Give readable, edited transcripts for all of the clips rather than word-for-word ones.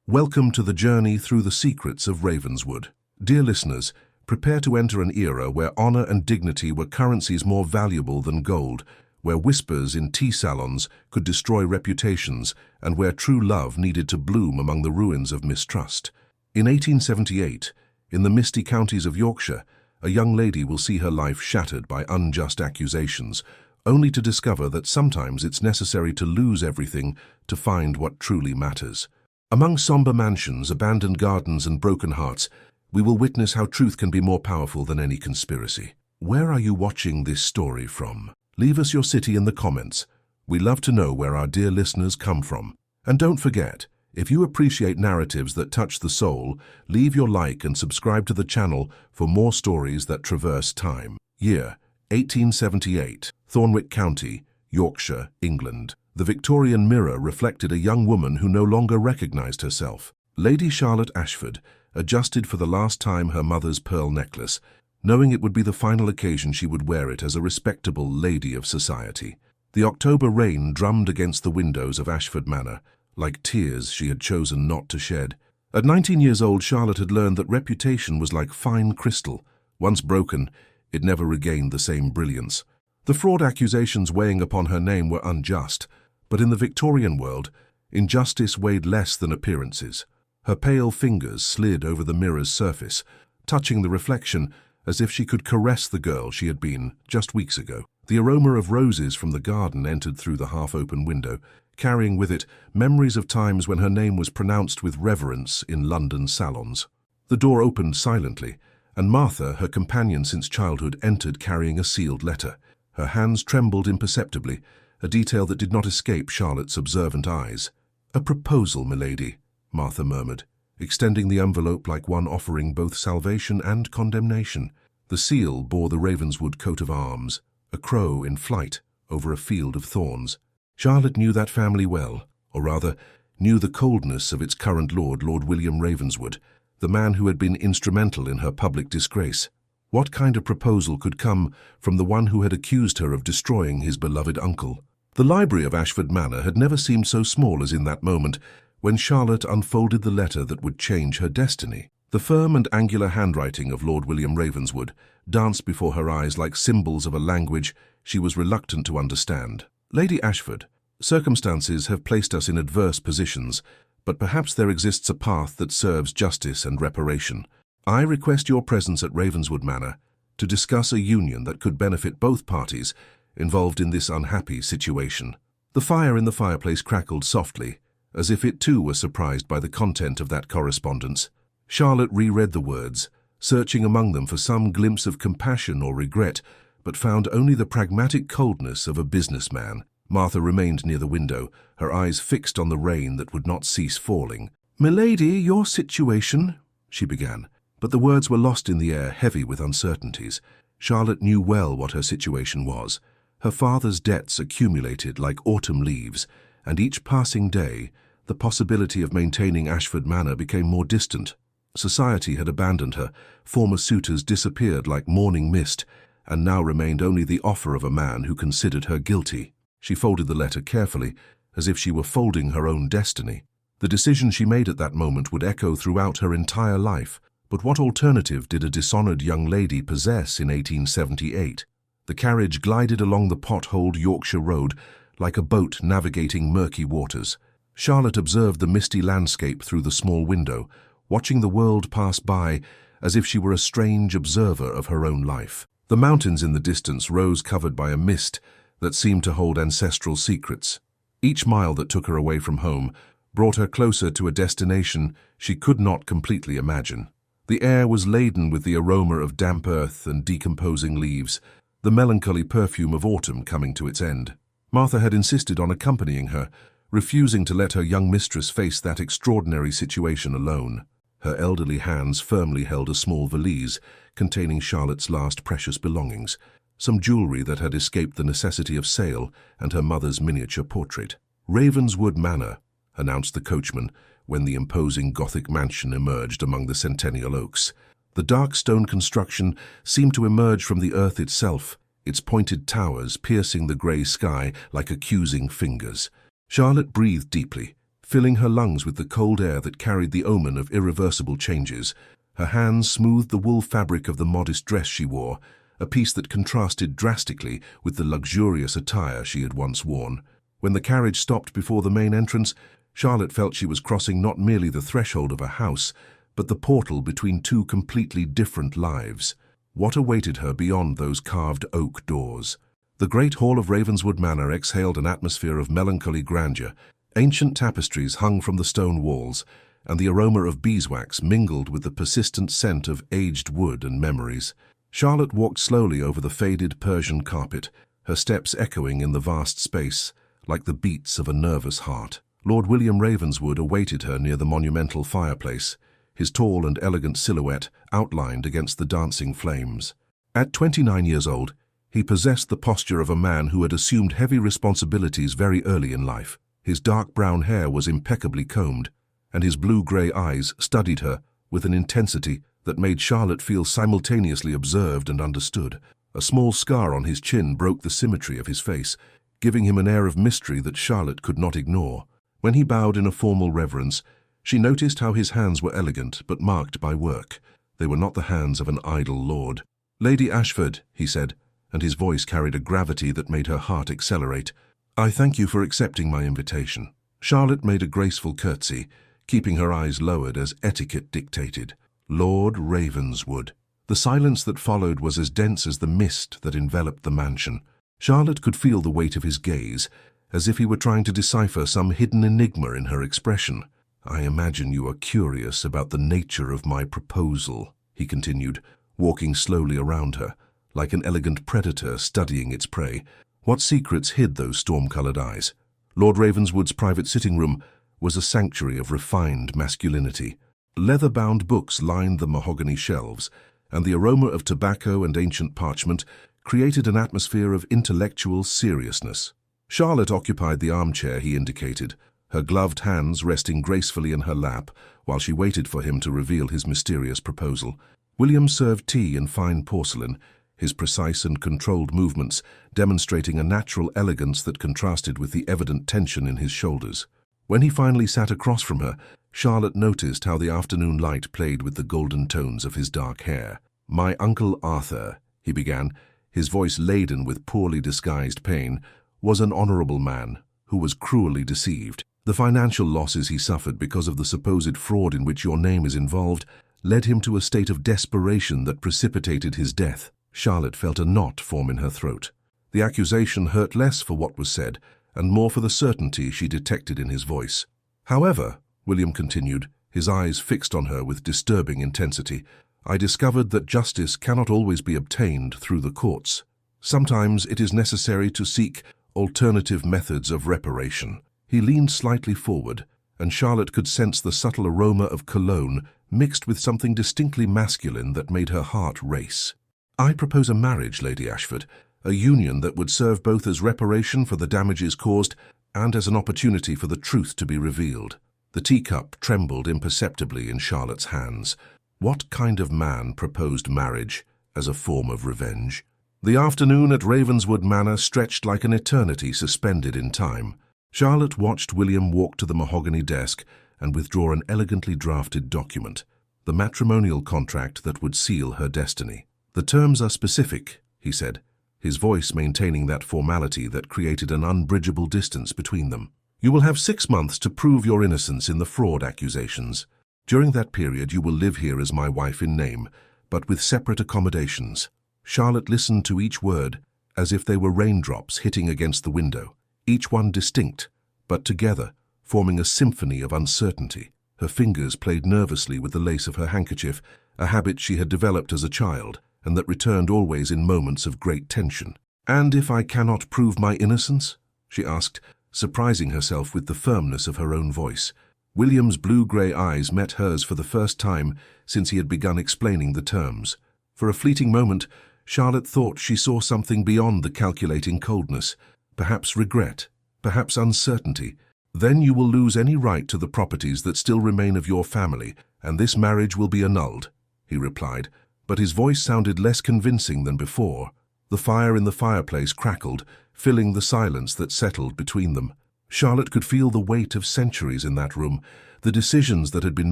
Welcome to the journey through the secrets of Ravenswood. Dear listeners, prepare to enter an era where honor and dignity were currencies more valuable than gold, where whispers in tea salons could destroy reputations, and where true love needed to bloom among the ruins of mistrust. In 1878, in the misty counties of Yorkshire, a young lady will see her life shattered by unjust accusations, only to discover that sometimes it's necessary to lose everything to find what truly matters. Among somber mansions, abandoned gardens, and broken hearts, we will witness how truth can be more powerful than any conspiracy. Where are you watching this story from? Leave us your city in the comments. We love to know where our dear listeners come from. And don't forget, if you appreciate narratives that touch the soul, leave your like and subscribe to the channel for more stories that traverse time. Year 1878, Thornwick County, Yorkshire, England. The Victorian mirror reflected a young woman who no longer recognized herself. Lady Charlotte Ashford adjusted for the last time her mother's pearl necklace, knowing it would be the final occasion she would wear it as a respectable lady of society. The October rain drummed against the windows of Ashford Manor, like tears she had chosen not to shed. At 19 years old, Charlotte had learned that reputation was like fine crystal. Once broken, it never regained the same brilliance. The fraud accusations weighing upon her name were unjust, but in the Victorian world, injustice weighed less than appearances. Her pale fingers slid over the mirror's surface, touching the reflection as if she could caress the girl she had been just weeks ago. The aroma of roses from the garden entered through the half-open window, carrying with it memories of times when her name was pronounced with reverence in London salons. The door opened silently, and Martha, her companion since childhood, entered carrying a sealed letter. Her hands trembled imperceptibly, a detail that did not escape Charlotte's observant eyes. "A proposal, milady," Martha murmured, extending the envelope like one offering both salvation and condemnation. The seal bore the Ravenswood coat of arms, a crow in flight over a field of thorns. Charlotte knew that family well, or rather, knew the coldness of its current lord, Lord William Ravenswood, the man who had been instrumental in her public disgrace. What kind of proposal could come from the one who had accused her of destroying his beloved uncle? The library of Ashford Manor had never seemed so small as in that moment, when Charlotte unfolded the letter that would change her destiny. The firm and angular handwriting of Lord William Ravenswood danced before her eyes like symbols of a language she was reluctant to understand. "Lady Ashford, circumstances have placed us in adverse positions, but perhaps there exists a path that serves justice and reparation. I request your presence at Ravenswood Manor to discuss a union that could benefit both parties involved in this unhappy situation." The fire in the fireplace crackled softly, as if it too were surprised by the content of that correspondence. Charlotte reread the words, searching among them for some glimpse of compassion or regret, but found only the pragmatic coldness of a businessman. Martha remained near the window, her eyes fixed on the rain that would not cease falling. "Milady, your situation," she began, but the words were lost in the air, heavy with uncertainties. Charlotte knew well what her situation was. Her father's debts accumulated like autumn leaves, and each passing day, the possibility of maintaining Ashford Manor became more distant. Society had abandoned her, former suitors disappeared like morning mist, and now remained only the offer of a man who considered her guilty. She folded the letter carefully, as if she were folding her own destiny. The decision she made at that moment would echo throughout her entire life. But what alternative did a dishonored young lady possess in 1878? The carriage glided along the potholed Yorkshire road like a boat navigating murky waters. Charlotte observed the misty landscape through the small window, watching the world pass by as if she were a strange observer of her own life. The mountains in the distance rose covered by a mist that seemed to hold ancestral secrets. Each mile that took her away from home brought her closer to a destination she could not completely imagine. The air was laden with the aroma of damp earth and decomposing leaves, the melancholy perfume of autumn coming to its end. Martha had insisted on accompanying her, refusing to let her young mistress face that extraordinary situation alone. Her elderly hands firmly held a small valise containing Charlotte's last precious belongings, some jewelry that had escaped the necessity of sale, and her mother's miniature portrait. "Ravenswood Manor," announced the coachman when the imposing Gothic mansion emerged among the centennial oaks. The dark stone construction seemed to emerge from the earth itself, its pointed towers piercing the grey sky like accusing fingers. Charlotte breathed deeply, filling her lungs with the cold air that carried the omen of irreversible changes. Her hands smoothed the wool fabric of the modest dress she wore, a piece that contrasted drastically with the luxurious attire she had once worn. When the carriage stopped before the main entrance, Charlotte felt she was crossing not merely the threshold of a house, but the portal between two completely different lives. What awaited her beyond those carved oak doors? The great hall of Ravenswood Manor exhaled an atmosphere of melancholy grandeur. Ancient tapestries hung from the stone walls, and the aroma of beeswax mingled with the persistent scent of aged wood and memories. Charlotte walked slowly over the faded Persian carpet, her steps echoing in the vast space, like the beats of a nervous heart. Lord William Ravenswood awaited her near the monumental fireplace, his tall and elegant silhouette outlined against the dancing flames. At 29 years old, he possessed the posture of a man who had assumed heavy responsibilities very early in life. His dark brown hair was impeccably combed, and his blue-grey eyes studied her with an intensity that made Charlotte feel simultaneously observed and understood. A small scar on his chin broke the symmetry of his face, giving him an air of mystery that Charlotte could not ignore. When he bowed in a formal reverence, she noticed how his hands were elegant but marked by work. They were not the hands of an idle lord. "Lady Ashford," he said, and his voice carried a gravity that made her heart accelerate. "I thank you for accepting my invitation." Charlotte made a graceful curtsy, keeping her eyes lowered as etiquette dictated. Lord Ravenswood. The silence that followed was as dense as the mist that enveloped the mansion. Charlotte could feel the weight of his gaze, as if he were trying to decipher some hidden enigma in her expression. "I imagine you are curious about the nature of my proposal," he continued, walking slowly around her, like an elegant predator studying its prey. What secrets hid those storm-colored eyes? Lord Ravenswood's private sitting room was a sanctuary of refined masculinity. Leather-bound books lined the mahogany shelves, and the aroma of tobacco and ancient parchment created an atmosphere of intellectual seriousness. Charlotte occupied the armchair he indicated, her gloved hands resting gracefully in her lap while she waited for him to reveal his mysterious proposal. William served tea in fine porcelain, his precise and controlled movements demonstrating a natural elegance that contrasted with the evident tension in his shoulders. When he finally sat across from her, Charlotte noticed how the afternoon light played with the golden tones of his dark hair. "My Uncle Arthur," he began, his voice laden with poorly disguised pain, "was an honorable man who was cruelly deceived. The financial losses he suffered because of the supposed fraud in which your name is involved led him to a state of desperation that precipitated his death." Charlotte felt a knot form in her throat. The accusation hurt less for what was said, and more for the certainty she detected in his voice. "However," William continued, his eyes fixed on her with disturbing intensity, "I discovered that justice cannot always be obtained through the courts. Sometimes it is necessary to seek alternative methods of reparation." He leaned slightly forward, and Charlotte could sense the subtle aroma of cologne mixed with something distinctly masculine that made her heart race. "I propose a marriage, Lady Ashford, a union that would serve both as reparation for the damages caused and as an opportunity for the truth to be revealed." The teacup trembled imperceptibly in Charlotte's hands. What kind of man proposed marriage as a form of revenge? The afternoon at Ravenswood Manor stretched like an eternity suspended in time. Charlotte watched William walk to the mahogany desk and withdraw an elegantly drafted document, the matrimonial contract that would seal her destiny. "The terms are specific," he said, his voice maintaining that formality that created an unbridgeable distance between them. "You will have 6 months to prove your innocence in the fraud accusations. During that period you will live here as my wife in name, but with separate accommodations." Charlotte listened to each word as if they were raindrops hitting against the window, each one distinct, but together, forming a symphony of uncertainty. Her fingers played nervously with the lace of her handkerchief, a habit she had developed as a child, and that returned always in moments of great tension. "And if I cannot prove my innocence?" she asked, surprising herself with the firmness of her own voice. William's blue-grey eyes met hers for the first time since he had begun explaining the terms. For a fleeting moment, Charlotte thought she saw something beyond the calculating coldness, perhaps regret, perhaps uncertainty. "Then you will lose any right to the properties that still remain of your family, and this marriage will be annulled," he replied, but his voice sounded less convincing than before. The fire in the fireplace crackled, filling the silence that settled between them. Charlotte could feel the weight of centuries in that room, the decisions that had been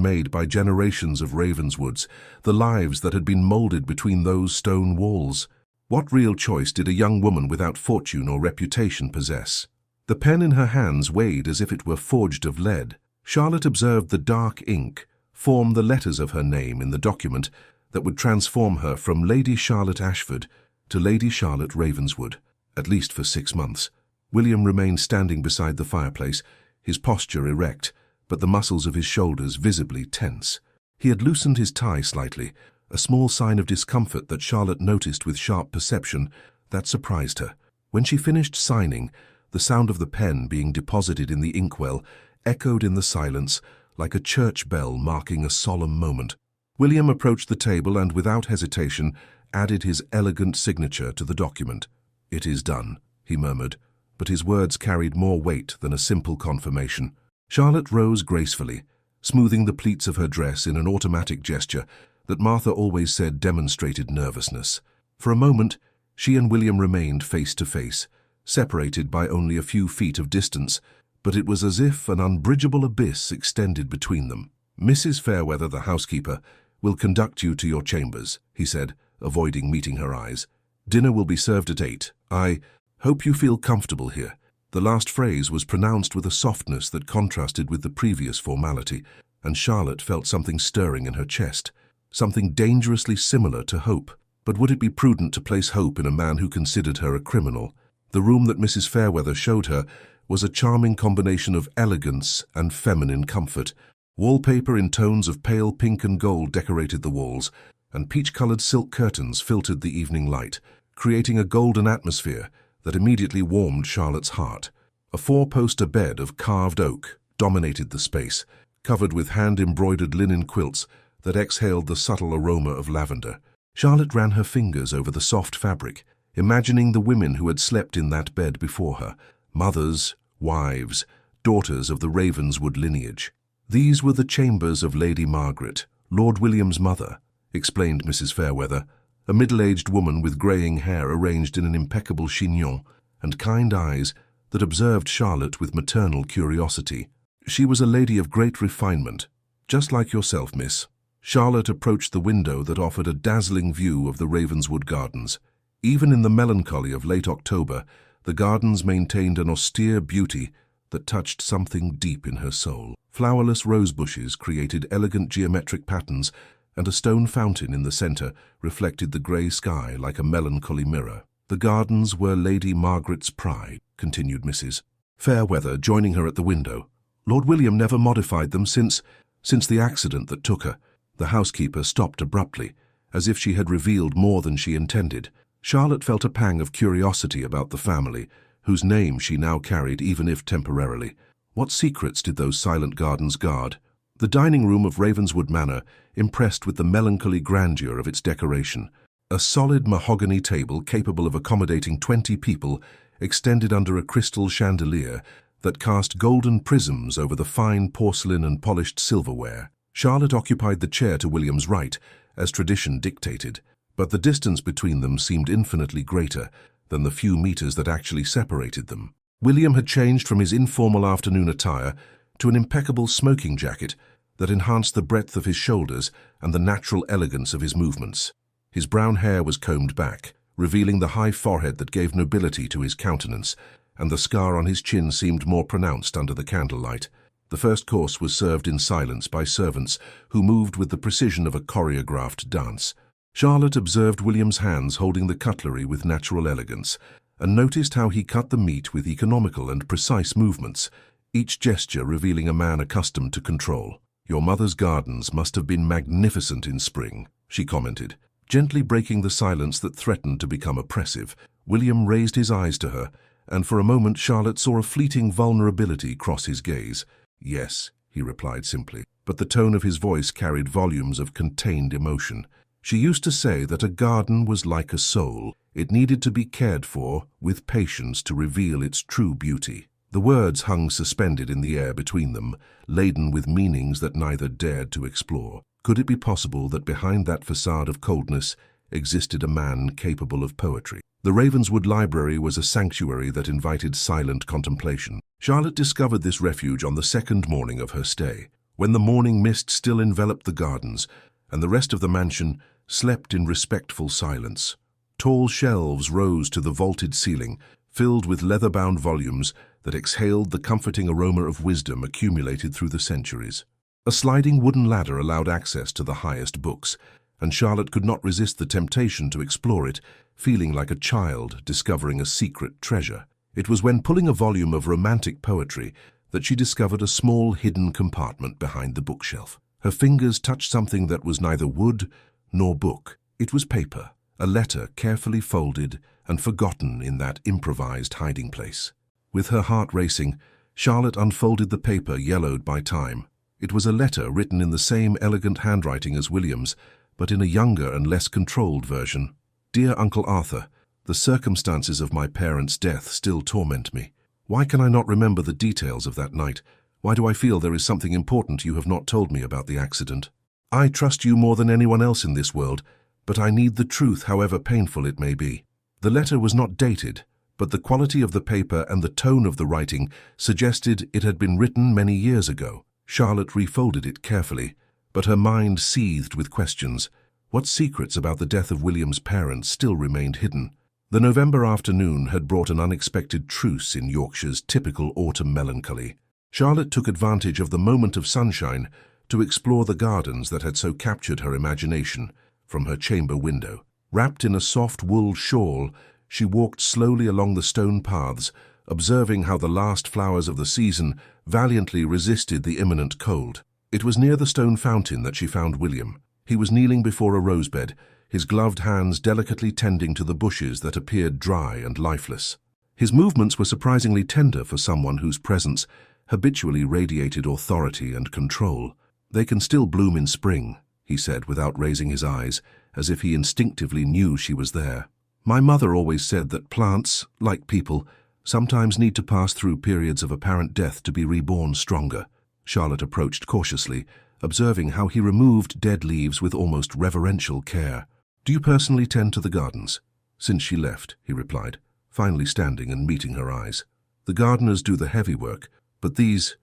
made by generations of Ravenswoods, the lives that had been molded between those stone walls. What real choice did a young woman without fortune or reputation possess? The pen in her hands weighed as if it were forged of lead. Charlotte observed the dark ink form the letters of her name in the document that would transform her from Lady Charlotte Ashford to Lady Charlotte Ravenswood, at least for 6 months. William remained standing beside the fireplace, his posture erect, but the muscles of his shoulders visibly tense. He had loosened his tie slightly, a small sign of discomfort that Charlotte noticed with sharp perception. That surprised her. When she finished signing, the sound of the pen being deposited in the inkwell echoed in the silence like a church bell marking a solemn moment. William approached the table and, without hesitation, added his elegant signature to the document. "It is done," he murmured, but his words carried more weight than a simple confirmation. Charlotte rose gracefully, smoothing the pleats of her dress in an automatic gesture that Martha always said demonstrated nervousness. For a moment, she and William remained face to face, separated by only a few feet of distance, but it was as if an unbridgeable abyss extended between them. "Mrs. Fairweather, the housekeeper, will conduct you to your chambers," he said, avoiding meeting her eyes. "Dinner will be served at 8. I hope you feel comfortable here." The last phrase was pronounced with a softness that contrasted with the previous formality, and Charlotte felt something stirring in her chest, something dangerously similar to hope. But would it be prudent to place hope in a man who considered her a criminal? The room that Mrs. Fairweather showed her was a charming combination of elegance and feminine comfort. Wallpaper in tones of pale pink and gold decorated the walls, and peach-colored silk curtains filtered the evening light, creating a golden atmosphere that immediately warmed Charlotte's heart. A 4-poster bed of carved oak dominated the space, covered with hand-embroidered linen quilts that exhaled the subtle aroma of lavender. Charlotte ran her fingers over the soft fabric, imagining the women who had slept in that bed before her, mothers, wives, daughters of the Ravenswood lineage. "These were the chambers of Lady Margaret, Lord William's mother," explained Mrs. Fairweather, a middle-aged woman with greying hair arranged in an impeccable chignon, and kind eyes that observed Charlotte with maternal curiosity. "She was a lady of great refinement, just like yourself, miss." Charlotte approached the window that offered a dazzling view of the Ravenswood gardens. Even in the melancholy of late October, the gardens maintained an austere beauty that touched something deep in her soul. Flowerless rose bushes created elegant geometric patterns, and a stone fountain in the center reflected the grey sky like a melancholy mirror. "The gardens were Lady Margaret's pride," continued Mrs. Fairweather, joining her at the window. "Lord William never modified them since the accident that took her." The housekeeper stopped abruptly, as if she had revealed more than she intended. Charlotte felt a pang of curiosity about the family, whose name she now carried even if temporarily. What secrets did those silent gardens guard? The dining room of Ravenswood Manor impressed with the melancholy grandeur of its decoration. A solid mahogany table capable of accommodating 20 people extended under a crystal chandelier that cast golden prisms over the fine porcelain and polished silverware. Charlotte occupied the chair to William's right, as tradition dictated, but the distance between them seemed infinitely greater than the few meters that actually separated them. William had changed from his informal afternoon attire to an impeccable smoking jacket that enhanced the breadth of his shoulders and the natural elegance of his movements. His brown hair was combed back, revealing the high forehead that gave nobility to his countenance, and the scar on his chin seemed more pronounced under the candlelight. The first course was served in silence by servants who moved with the precision of a choreographed dance. Charlotte observed William's hands holding the cutlery with natural elegance, and noticed how he cut the meat with economical and precise movements, each gesture revealing a man accustomed to control. "Your mother's gardens must have been magnificent in spring," she commented. Gently breaking the silence that threatened to become oppressive, William raised his eyes to her, and for a moment Charlotte saw a fleeting vulnerability cross his gaze. "Yes," he replied simply, but the tone of his voice carried volumes of contained emotion. "She used to say that a garden was like a soul. It needed to be cared for with patience to reveal its true beauty." The words hung suspended in the air between them, laden with meanings that neither dared to explore. Could it be possible that behind that facade of coldness existed a man capable of poetry? The Ravenswood Library was a sanctuary that invited silent contemplation. Charlotte discovered this refuge on the second morning of her stay, when the morning mist still enveloped the gardens, and the rest of the mansion slept in respectful silence. Tall shelves rose to the vaulted ceiling, filled with leather-bound volumes that exhaled the comforting aroma of wisdom accumulated through the centuries. A sliding wooden ladder allowed access to the highest books, and Charlotte could not resist the temptation to explore it, feeling like a child discovering a secret treasure. It was when pulling a volume of romantic poetry that she discovered a small hidden compartment behind the bookshelf. Her fingers touched something that was neither wood nor book. It was paper, a letter carefully folded and forgotten in that improvised hiding place. With her heart racing, Charlotte unfolded the paper yellowed by time. It was a letter written in the same elegant handwriting as William's, but in a younger and less controlled version. "Dear Uncle Arthur, the circumstances of my parents' death still torment me. Why can I not remember the details of that night? Why do I feel there is something important you have not told me about the accident? I trust you more than anyone else in this world, but I need the truth, however painful it may be." The letter was not dated, but the quality of the paper and the tone of the writing suggested it had been written many years ago. Charlotte refolded it carefully, but her mind seethed with questions. What secrets about the death of William's parents still remained hidden? The November afternoon had brought an unexpected truce in Yorkshire's typical autumn melancholy. Charlotte took advantage of the moment of sunshine to explore the gardens that had so captured her imagination from her chamber window. Wrapped in a soft wool shawl, she walked slowly along the stone paths, observing how the last flowers of the season valiantly resisted the imminent cold. It was near the stone fountain that she found William. He was kneeling before a rosebed, his gloved hands delicately tending to the bushes that appeared dry and lifeless. His movements were surprisingly tender for someone whose presence habitually radiated authority and control. "They can still bloom in spring," he said without raising his eyes, as if he instinctively knew she was there. "My mother always said that plants, like people, sometimes need to pass through periods of apparent death to be reborn stronger." Charlotte approached cautiously, observing how he removed dead leaves with almost reverential care. "Do you personally tend to the gardens?" "Since she left," he replied, finally standing and meeting her eyes. "The gardeners do the heavy work, but these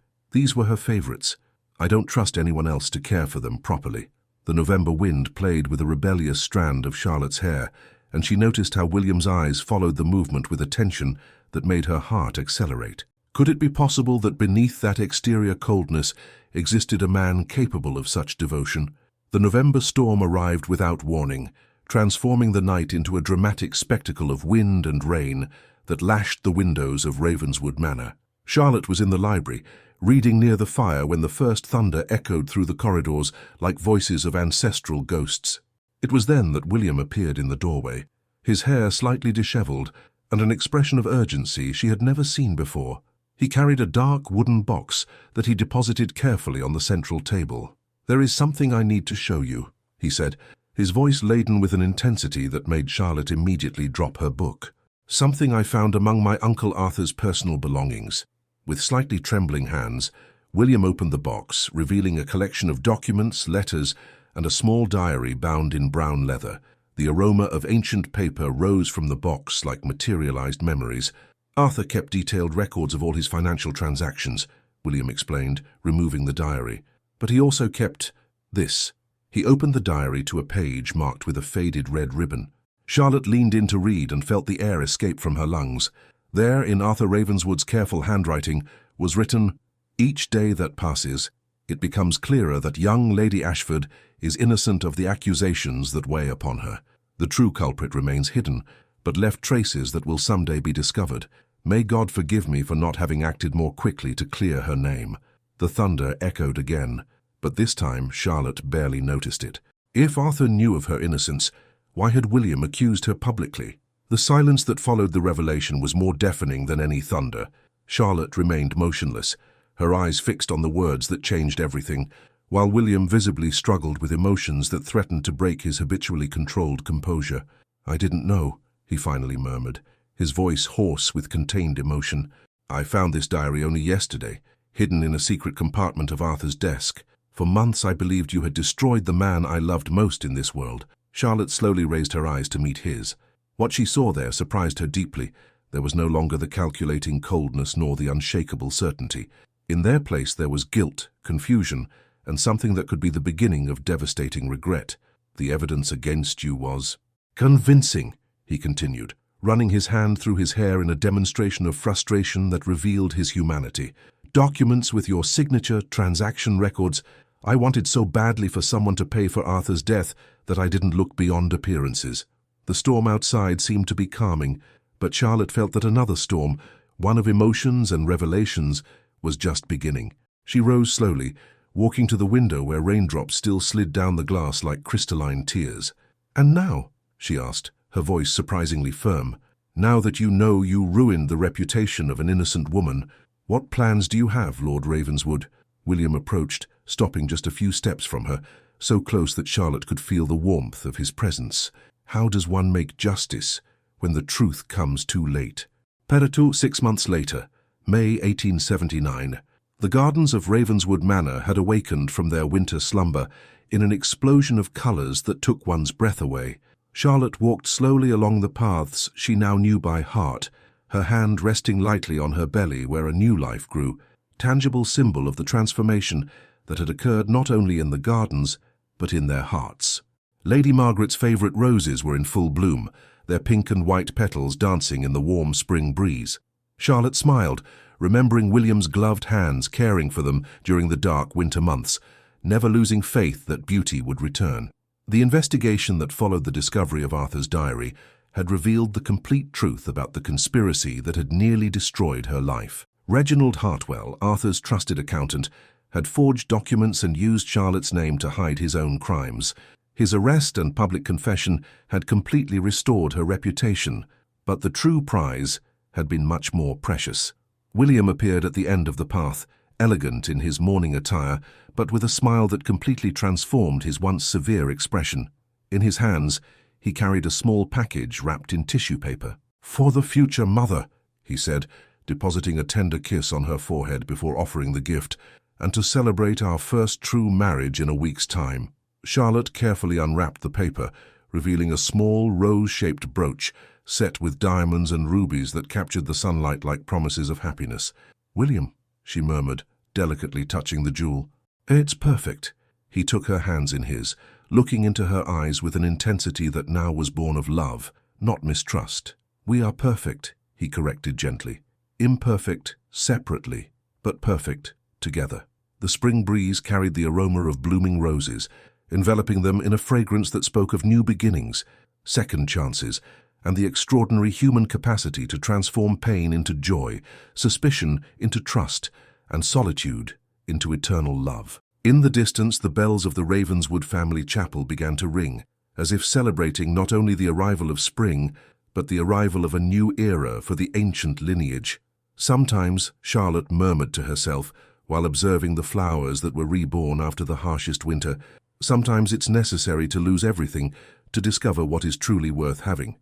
were her favorites. I don't trust anyone else to care for them properly." The November wind played with a rebellious strand of Charlotte's hair, and she noticed how William's eyes followed the movement with attention that made her heart accelerate. Could it be possible that beneath that exterior coldness existed a man capable of such devotion? The November storm arrived without warning, transforming the night into a dramatic spectacle of wind and rain that lashed the windows of Ravenswood Manor. Charlotte was in the library, reading near the fire when the first thunder echoed through the corridors like voices of ancestral ghosts. It was then that William appeared in the doorway, his hair slightly disheveled and an expression of urgency she had never seen before. He carried a dark wooden box that he deposited carefully on the central table. "There is something I need to show you," he said, his voice laden with an intensity that made Charlotte immediately drop her book. "Something I found among my Uncle Arthur's personal belongings." With slightly trembling hands, William opened the box, revealing a collection of documents, letters, and a small diary bound in brown leather. The aroma of ancient paper rose from the box like materialized memories. "Arthur kept detailed records of all his financial transactions," William explained, removing the diary. "But he also kept this." He opened the diary to a page marked with a faded red ribbon. Charlotte leaned in to read and felt the air escape from her lungs. There, in Arthur Ravenswood's careful handwriting, was written, "Each day that passes, it becomes clearer that young Lady Ashford is innocent of the accusations that weigh upon her. The true culprit remains hidden, but left traces that will someday be discovered. May God forgive me for not having acted more quickly to clear her name." The thunder echoed again, but this time Charlotte barely noticed it. If Arthur knew of her innocence, why had William accused her publicly? The silence that followed the revelation was more deafening than any thunder. Charlotte remained motionless, her eyes fixed on the words that changed everything, while William visibly struggled with emotions that threatened to break his habitually controlled composure. "I didn't know," he finally murmured, his voice hoarse with contained emotion. "I found this diary only yesterday, hidden in a secret compartment of Arthur's desk. For months I believed you had destroyed the man I loved most in this world." Charlotte slowly raised her eyes to meet his. What she saw there surprised her deeply. There was no longer the calculating coldness nor the unshakable certainty. In their place there was guilt, confusion, and something that could be the beginning of devastating regret. The evidence against you was convincing, he continued, running his hand through his hair in a demonstration of frustration that revealed his humanity. Documents with your signature, transaction records. I wanted so badly for someone to pay for Arthur's death that I didn't look beyond appearances. The storm outside seemed to be calming, but Charlotte felt that another storm, one of emotions and revelations, was just beginning. She rose slowly, walking to the window where raindrops still slid down the glass like crystalline tears. "And now?" she asked, her voice surprisingly firm. "Now that you know you ruined the reputation of an innocent woman, what plans do you have, Lord Ravenswood?" William approached, stopping just a few steps from her, so close that Charlotte could feel the warmth of his presence. How does one make justice when the truth comes too late? Peritu, 6 months later, May 1879. The gardens of Ravenswood Manor had awakened from their winter slumber in an explosion of colours that took one's breath away. Charlotte walked slowly along the paths she now knew by heart, her hand resting lightly on her belly where a new life grew, tangible symbol of the transformation that had occurred not only in the gardens, but in their hearts. Lady Margaret's favourite roses were in full bloom, their pink and white petals dancing in the warm spring breeze. Charlotte smiled, remembering William's gloved hands caring for them during the dark winter months, never losing faith that beauty would return. The investigation that followed the discovery of Arthur's diary had revealed the complete truth about the conspiracy that had nearly destroyed her life. Reginald Hartwell, Arthur's trusted accountant, had forged documents and used Charlotte's name to hide his own crimes. His arrest and public confession had completely restored her reputation, but the true prize had been much more precious. William appeared at the end of the path, elegant in his morning attire, but with a smile that completely transformed his once severe expression. In his hands, he carried a small package wrapped in tissue paper. "For the future mother," he said, depositing a tender kiss on her forehead before offering the gift, "and to celebrate our first true marriage in a week's time." Charlotte carefully unwrapped the paper, revealing a small rose-shaped brooch set with diamonds and rubies that captured the sunlight like promises of happiness. "William," she murmured, delicately touching the jewel. "It's perfect." He took her hands in his, looking into her eyes with an intensity that now was born of love, not mistrust. "We are perfect," he corrected gently. "Imperfect separately, but perfect together." The spring breeze carried the aroma of blooming roses, enveloping them in a fragrance that spoke of new beginnings, second chances, and the extraordinary human capacity to transform pain into joy, suspicion into trust, and solitude into eternal love. In the distance, the bells of the Ravenswood family chapel began to ring, as if celebrating not only the arrival of spring, but the arrival of a new era for the ancient lineage. Sometimes, Charlotte murmured to herself, while observing the flowers that were reborn after the harshest winter, sometimes it's necessary to lose everything to discover what is truly worth having.